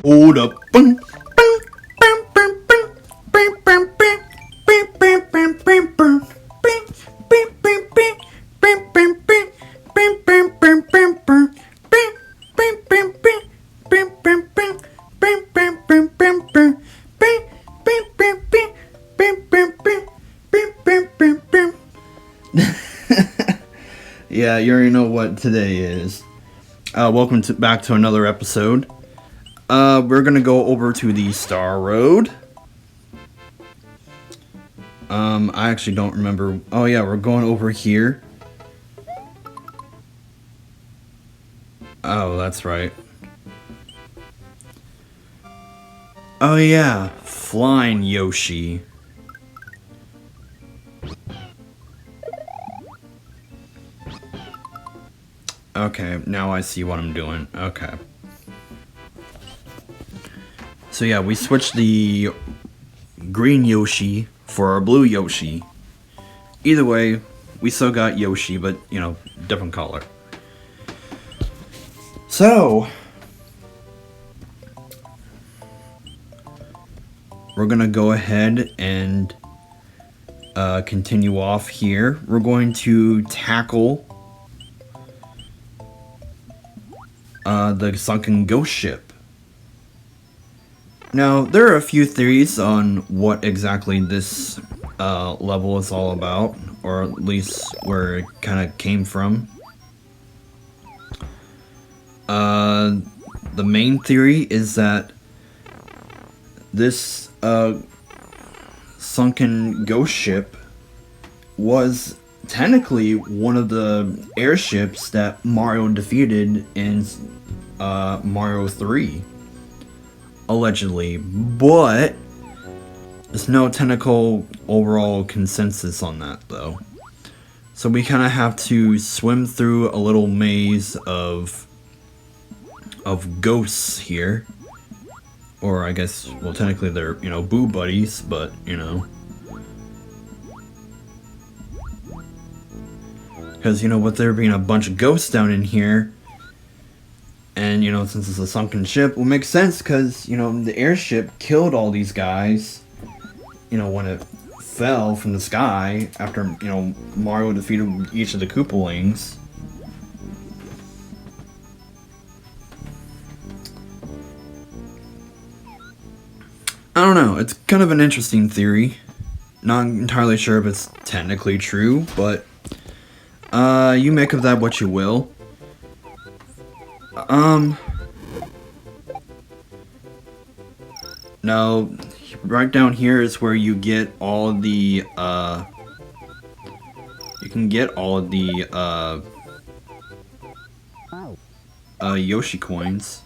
Hold up. Yeah, you already know what today is. Welcome back to another episode. We're gonna go over to the Star Road. I actually don't remember. Oh yeah, we're going over here. Oh, that's right. Oh yeah, Flying Yoshi. Okay, now I see what I'm doing. Okay. So yeah, we switched the green Yoshi for our blue Yoshi. Either way, we still got Yoshi, but, you know, different color. So, we're gonna go ahead and continue off here. We're going to tackle the sunken ghost ship. Now, there are a few theories on what exactly this level is all about, or at least where it kind of came from. The main theory is that this sunken ghost ship was technically one of the airships that Mario defeated in Mario 3. Allegedly, but there's no technical overall consensus on that though. So we kind of have to swim through a little maze of ghosts here. Or I guess, well, technically they're, you know, boo buddies, but, you know. Because, you know, with there being a bunch of ghosts down in here, and, you know, since it's a sunken ship, it will make sense because, you know, the airship killed all these guys, you know, when it fell from the sky after, you know, Mario defeated each of the Koopalings. I don't know, it's kind of an interesting theory. Not entirely sure if it's technically true, but you make of that what you will. Now, right down here is where you get all the, you can get all of the, Yoshi coins.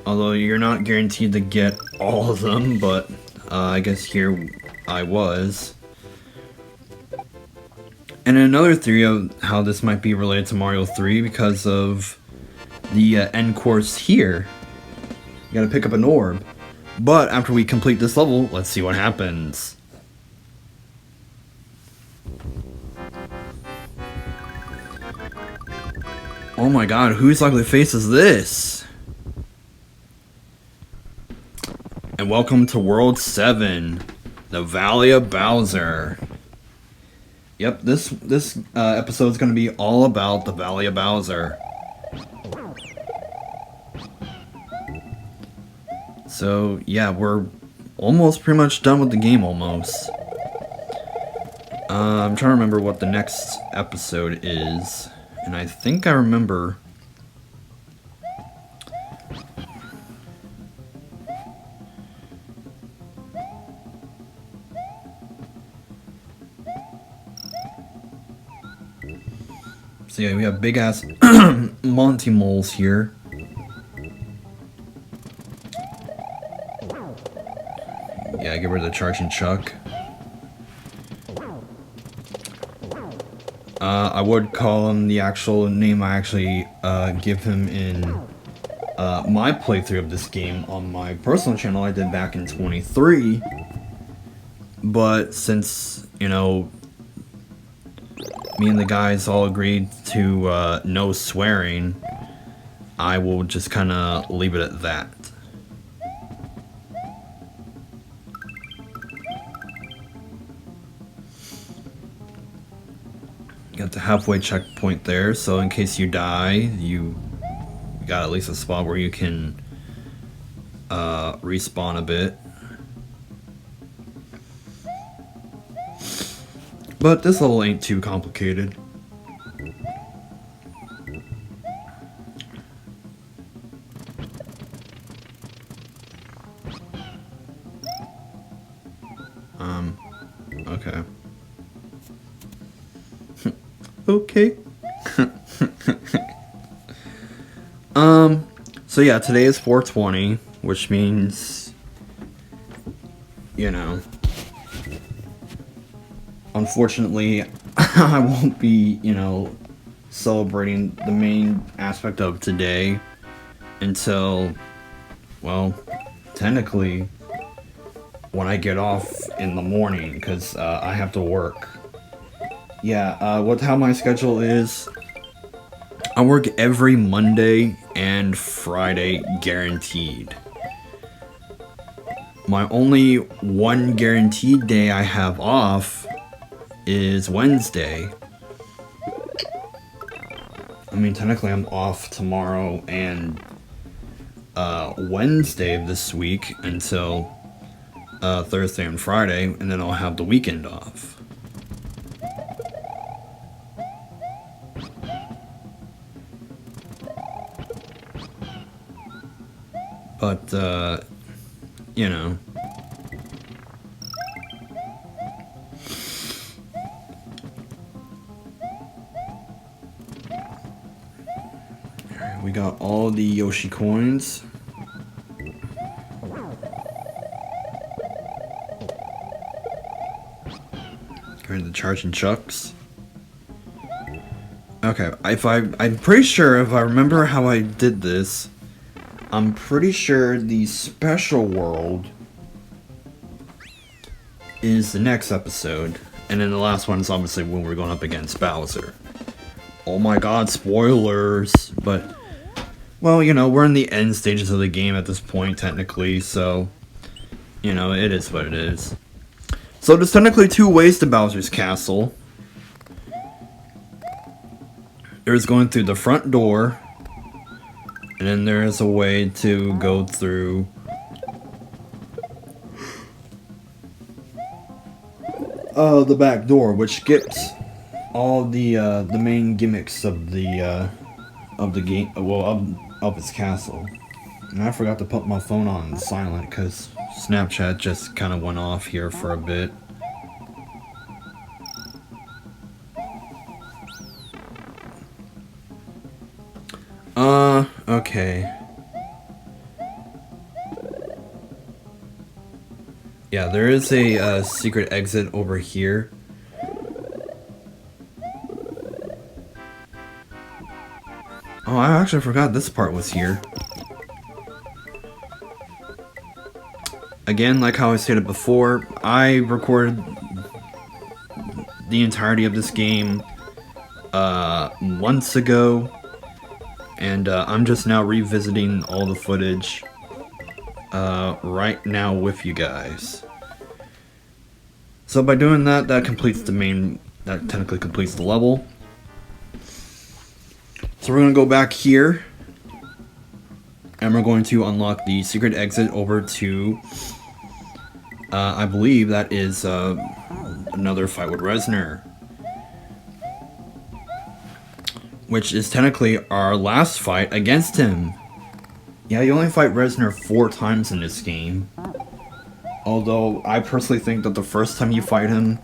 Although you're not guaranteed to get all of them, but, I guess here I was. And another theory of how this might be related to Mario 3 because of the end course here. You gotta pick up an orb. But after we complete this level, let's see what happens. Oh my god, whose ugly face is this? And welcome to World 7, the Valley of Bowser. Yep, this episode is going to be all about the Valley of Bowser. So, yeah, we're almost pretty much done with the game, almost. I'm trying to remember what the next episode is. And I think I remember... So yeah, we have big ass Monty moles here. Yeah, get rid of the charging chuck. I would call him the actual name I actually give him in my playthrough of this game on my personal channel I did back in 23. But since, you know, me and the guys all agreed to no swearing, I will just kind of leave it at that. Got the halfway checkpoint there, so in case you die, you got at least a spot where you can respawn a bit. But this level ain't too complicated. Okay. Okay. So yeah, today is 420, which means, you know, unfortunately, I won't be, celebrating the main aspect of today until, well, technically, when I get off in the morning, because I have to work. Yeah, how my schedule is, I work every Monday and Friday guaranteed. My only one guaranteed day I have off is Wednesday. I mean, technically I'm off tomorrow and Wednesday this week until Thursday and Friday, and then I'll have the weekend off. But, you know. Alright, we got all the Yoshi coins. Alright, the charging chucks. Okay, I'm pretty sure if I remember how I did this, I'm pretty sure the special world is the next episode, and then the last one is obviously when we're going up against Bowser. Oh my god, spoilers! But, well, we're in the end stages of the game at this point, technically, so, it is what it is. So there's technically two ways to Bowser's Castle. There's going through the front door, and then there's a way to go through the back door, which skips all the main gimmicks of the game, of its castle. And I forgot to put my phone on silent because Snapchat just kind of went off here for a bit. Okay. Yeah, there is a secret exit over here. Oh, I actually forgot this part was here. Again, like how I stated before, I recorded the entirety of this game months ago, and I'm just now revisiting all the footage right now with you guys. So by doing that, that technically completes the level. So we're going to go back here, and we're going to unlock the secret exit over to, I believe that is another fight with Reznor, which is technically our last fight against him. Yeah, you only fight Reznor 4 times in this game. Although, I personally think that the first time you fight him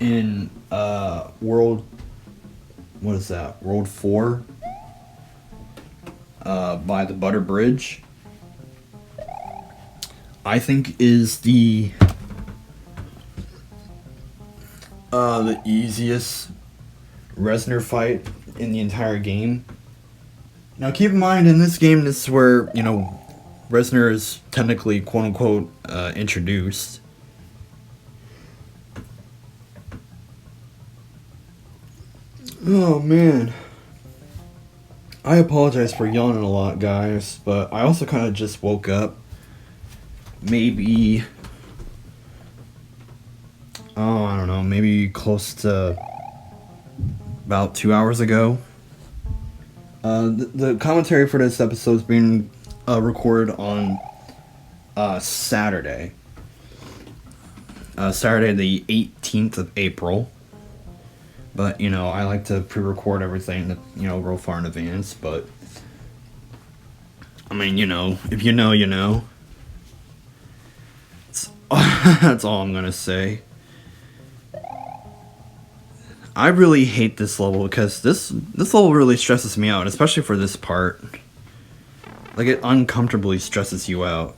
in World 4? By the Butter Bridge, I think is the easiest Reznor fight in the entire game. Now keep in mind, in this game, this is where, Reznor is technically, quote-unquote, introduced. Oh, man. I apologize for yawning a lot, guys, but I also kind of just woke up. Maybe, oh, I don't know, maybe close to about 2 hours ago. The commentary for this episode is being recorded on Saturday. Saturday the 18th of April. But, you know, I like to pre-record everything, you know, real far in advance, but I mean, you know, if you know, you know. That's all I'm gonna say. I really hate this level because this level really stresses me out, especially for this part. Like, it uncomfortably stresses you out.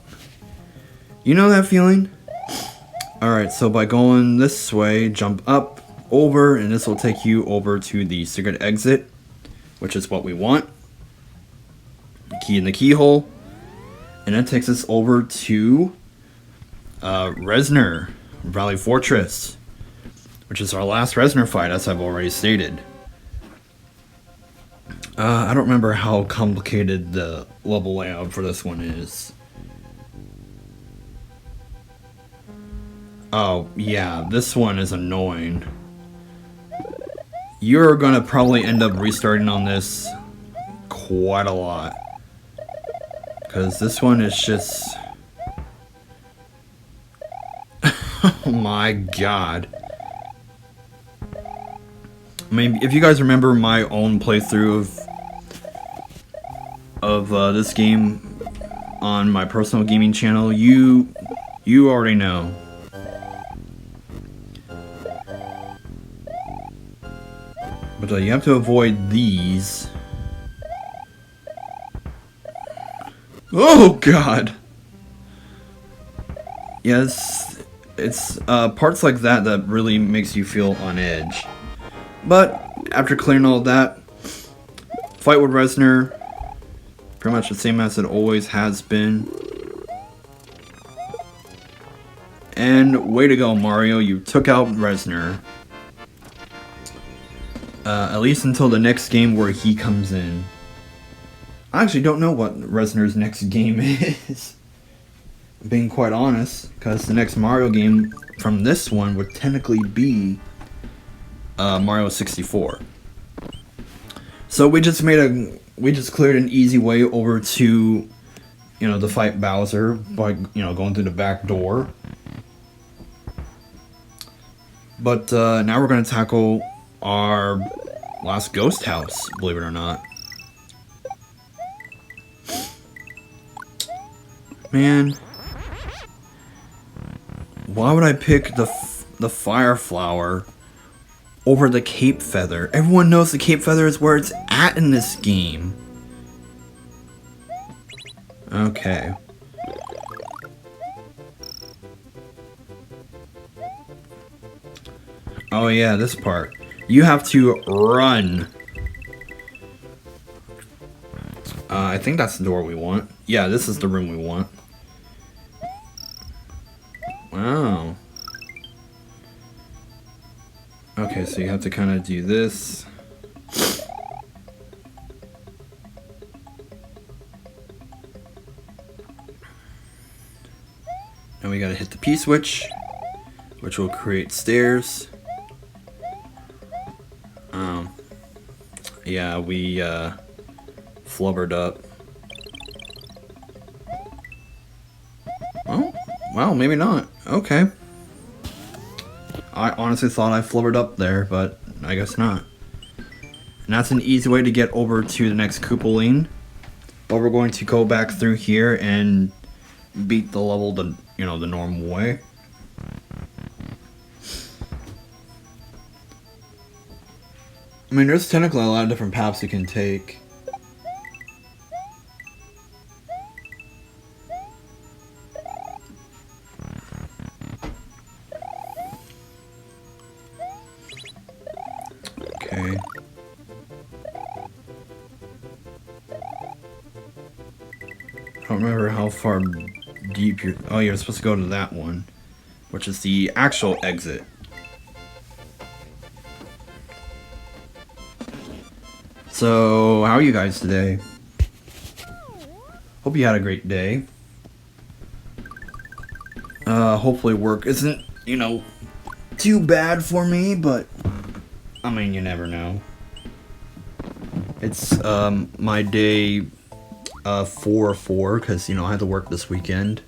You know that feeling? Alright, so by going this way, jump up, over, and this will take you over to the secret exit, which is what we want. Key in the keyhole. And that takes us over to Reznor, Valley Fortress, which is our last Reznor fight, as I've already stated. I don't remember how complicated the level layout for this one is. Oh, yeah, this one is annoying. You're gonna probably end up restarting on this quite a lot. Because this one is just... oh my god. I mean, if you guys remember my own playthrough of this game on my personal gaming channel, you already know. But you have to avoid these. Oh god! Yes, it's parts like that that really makes you feel on edge. But after clearing all that, fight with Reznor, pretty much the same as it always has been. And way to go, Mario, you took out Reznor. At least until the next game where he comes in. I actually don't know what Reznor's next game is. Being quite honest, because the next Mario game from this one would technically be Mario 64. So we just cleared an easy way over to, you know, to fight Bowser by, you know, going through the back door. But now we're gonna tackle our last ghost house, believe it or not. Man, why would I pick the fire flower over the cape feather? Everyone knows the cape feather is where it's at in this game. Okay. Oh yeah, this part. You have to run. I think that's the door we want. Yeah, this is the room we want. Wow. Okay, so you have to kind of do this. Now we gotta hit the P switch, which will create stairs. Yeah, we flubbered up. Oh, well, maybe not. Okay. I honestly thought I flubbered up there, but I guess not. And that's an easy way to get over to the next Koopaline. But we're going to go back through here and beat the level the normal way. I mean, there's technically a lot of different paths you can take. Okay. I don't remember how far deep you're... Oh, you're supposed to go to that one, which is the actual exit. So, how are you guys today? Hope you had a great day. Hopefully work isn't, too bad for me, but I mean, you never know. It's my day 4 because I had to work this weekend,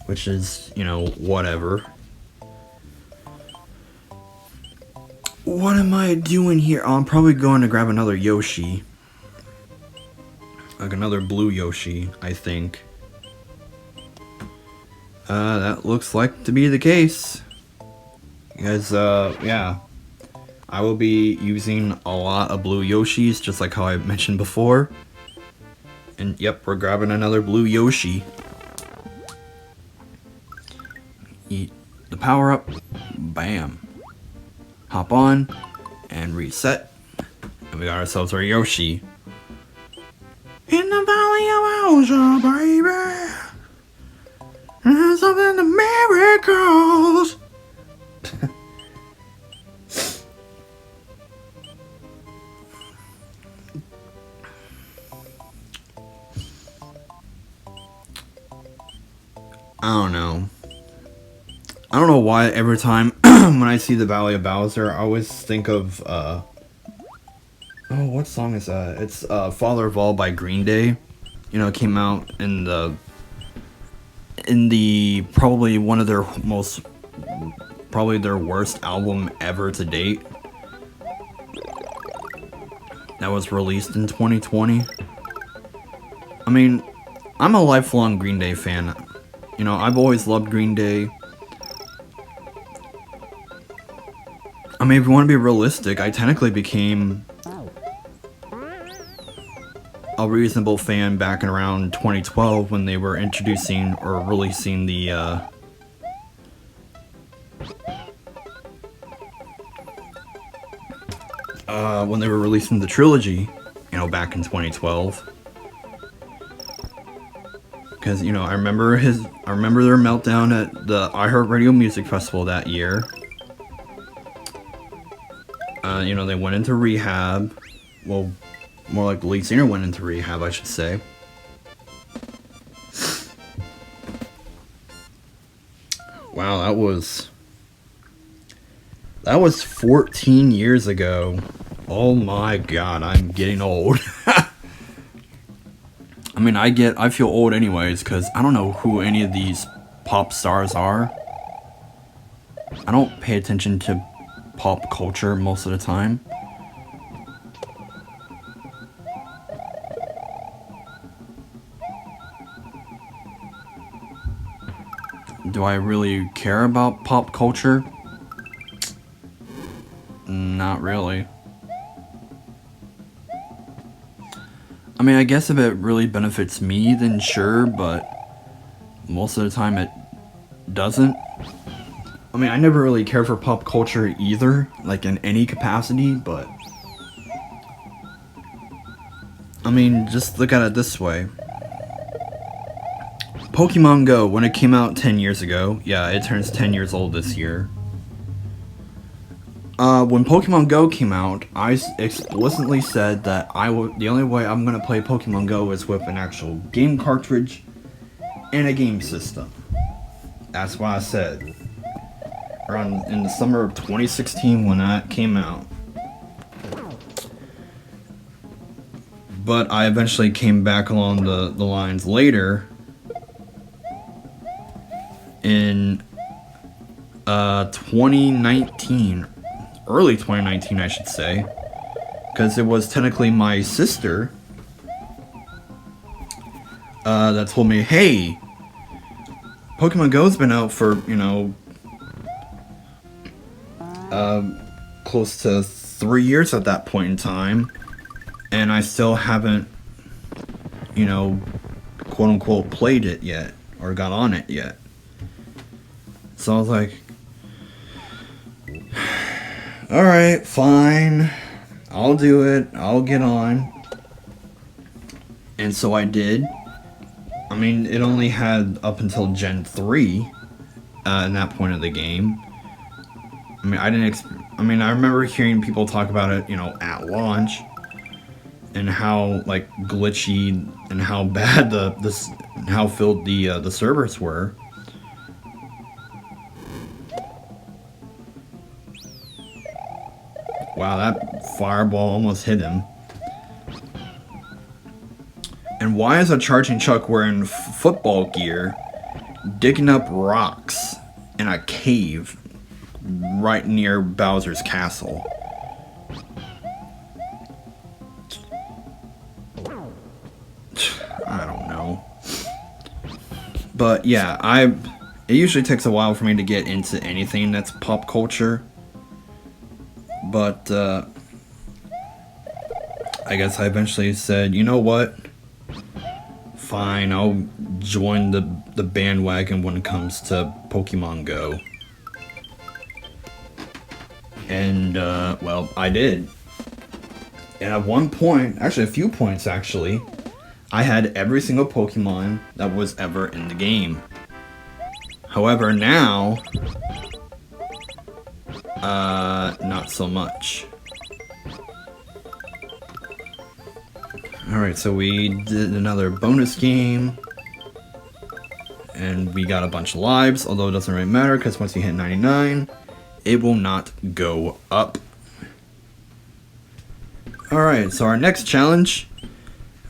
which is whatever. What am I doing here? Oh, I'm probably going to grab another Yoshi, like another blue Yoshi, I think. That looks like to be the case. Because, yeah. I will be using a lot of blue Yoshis, just like how I mentioned before. And, yep, we're grabbing another blue Yoshi. Eat the power up. Bam. Hop on. And reset. And we got ourselves our Yoshi. In the Valley of Elsa, baby. There's something to miracles. I don't know. I don't know why every time when I see the Valley of Bowser, I always think of oh, what song is that? It's Father of All by Green Day. It came out in the probably one of their probably their worst album ever to date. That was released in 2020. I mean, I'm a lifelong Green Day fan. I've always loved Green Day. I mean, if you want to be realistic, I technically became a reasonable fan back in around 2012 when they were introducing or releasing the when they were releasing the trilogy, back in 2012. Because I remember their meltdown at the iHeartRadio Music Festival that year. They went into rehab. Well, more like the lead singer went into rehab, I should say. Wow, that was 14 years ago. Oh my god, I'm getting old. I mean, I feel old anyways, because I don't know who any of these pop stars are. I don't pay attention to pop culture most of the time. Do I really care about pop culture? Not really. I mean, I guess if it really benefits me, then sure, but most of the time it doesn't. I mean, I never really cared for pop culture either, like in any capacity, but I mean, just look at it this way. Pokemon Go, when it came out 10 years ago, yeah, it turns 10 years old this year. When Pokemon Go came out, I explicitly said that the only way I'm gonna play Pokemon Go is with an actual game cartridge and a game system. That's what I said. Around in the summer of 2016 when that came out. But I eventually came back along the lines later in 2019. Early 2019, I should say, because it was technically my sister that told me, hey, Pokemon Go's been out for, close to 3 years at that point in time, and I still haven't, quote unquote, played it yet, or got on it yet. So I was like, alright, fine. I'll do it. I'll get on. And so I did. I mean, it only had up until Gen 3 in that point of the game. I mean, I remember hearing people talk about it, at launch. and how like glitchy and how bad how filled the servers were. Wow, that fireball almost hit him. And why is a charging Chuck wearing football gear digging up rocks in a cave right near Bowser's castle? I don't know. But yeah, it usually takes a while for me to get into anything that's pop culture. But I guess I eventually said, you know what? Fine, I'll join the bandwagon when it comes to Pokemon Go. And, well, I did. And at one point, actually a few points actually, I had every single Pokemon that was ever in the game. However, now, not so much. Alright, so we did another bonus game. And we got a bunch of lives, although it doesn't really matter because once you hit 99, it will not go up. Alright, so our next challenge,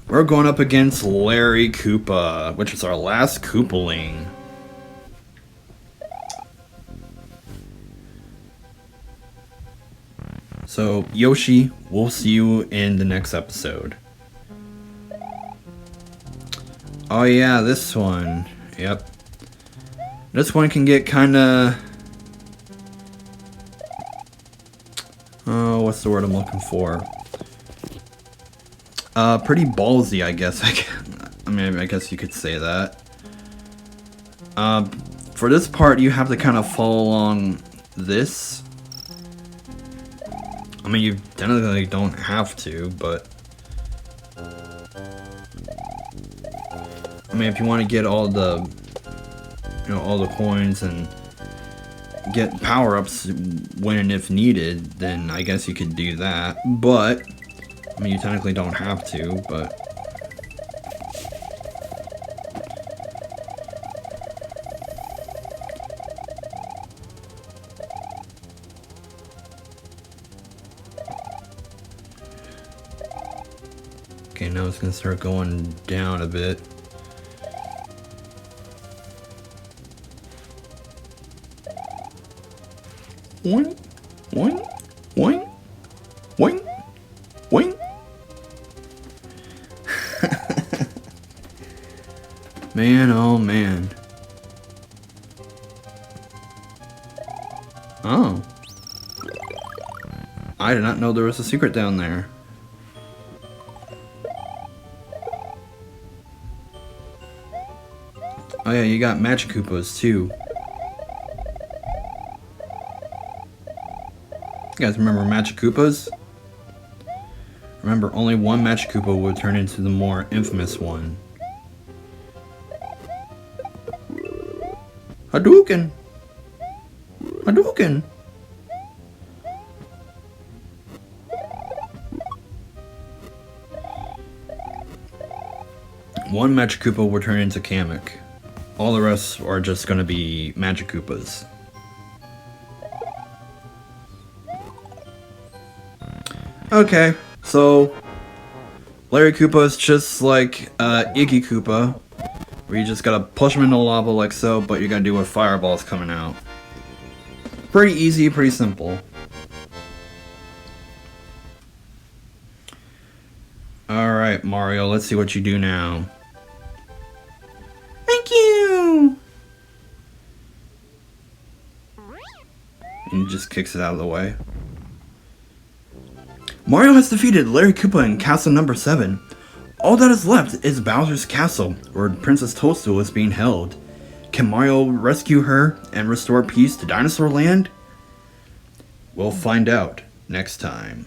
we're going up against Larry Koopa, which is our last Koopaling. So, Yoshi, we'll see you in the next episode. Oh yeah, this one. Yep. This one can get kinda... Oh, what's the word I'm looking for? Pretty ballsy, I guess. I mean, I guess you could say that. For this part, you have to kind of follow along this. I mean, you technically don't have to, but... I mean, if you want to get all the, you know, all the coins and get power-ups when and if needed, then I guess you could do that. But, I mean, you technically don't have to, but... Okay, now it's gonna start going down a bit. Oink, oink, oink, oink, oink. Man, oh man. Oh. I did not know there was a secret down there. Oh yeah, you got Magic Koopas too. You guys remember Magic Koopas? Remember, only one Magic Koopa would turn into the more infamous one. Hadouken! Hadouken! One Magic Koopa will turn into Kamek. All the rest are just gonna be Magic Koopas. Okay, so Larry Koopa is just like Iggy Koopa, where you just gotta push him into lava like so, but you gotta do with fireballs coming out. Pretty easy, pretty simple. Alright, Mario, let's see what you do now. Thank you! And he just kicks it out of the way. Mario has defeated Larry Koopa in Castle Number 7. All that is left is Bowser's Castle, where Princess Toadstool is being held. Can Mario rescue her and restore peace to Dinosaur Land? We'll find out next time.